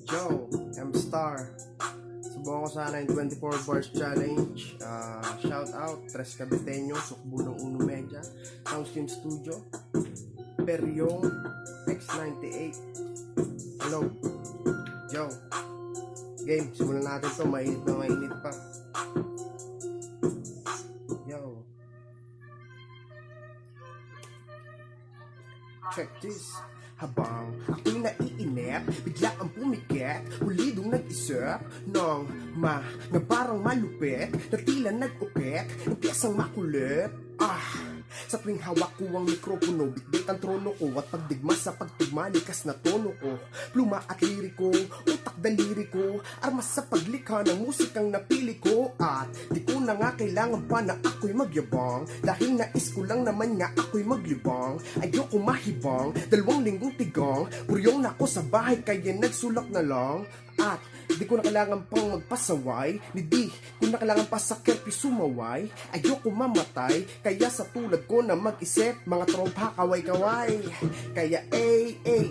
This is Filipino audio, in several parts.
Joe, M-Star. Subukan ko sana yung 24 bars challenge. Shout out, Tres Cabiteño, Sukbo ng Uno Media, Soundskin Studio, Peryong, X98. Hello, Joe. Game, simulan natin to. Mainit na mainit pa. Yo. Check this. Habang ako'y naiinip, bigla ang pumikit, ulidong nag-isip ng na parang malupit, na tila nag-ukit, ng piyesang makulit. Sa tuwing hawak ko ang mikropono, bitbit ang trono ko, at pagdigma sa pagtugma, likas na tono ko, pluma at liriko, utak daliri ko, armas sa paglikha ng musikang napili ko. At di ko na nga kailangan pa na ako'y magyabang, dahil nais ko lang naman nga ako'y maglibang. Ayoko mahibang, 2 linggong tigang, puryong na ako sa bahay kaya nagsulak na lang. At di ko na kailangan pang magpasaway, di ko na kailangan pa sa kerpi sumaway. Ayoko mamatay, kaya sa tulad ko na mag-isip, mga tropa kaway-kaway. Kaya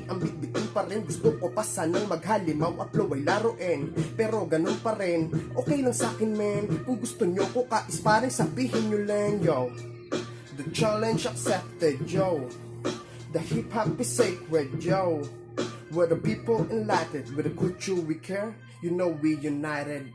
ang bitbitin pa rin, gusto ko pa sanang maghalimaw at flow ay laruin, pero ganun pa rin, okay lang sa'kin men. Kung gusto nyo ko ka-isparin, sabihin nyo lang yo. The challenge accepted yo. The hip-hop is sacred yo. We're the people enlightened, with the culture we care, you know we united.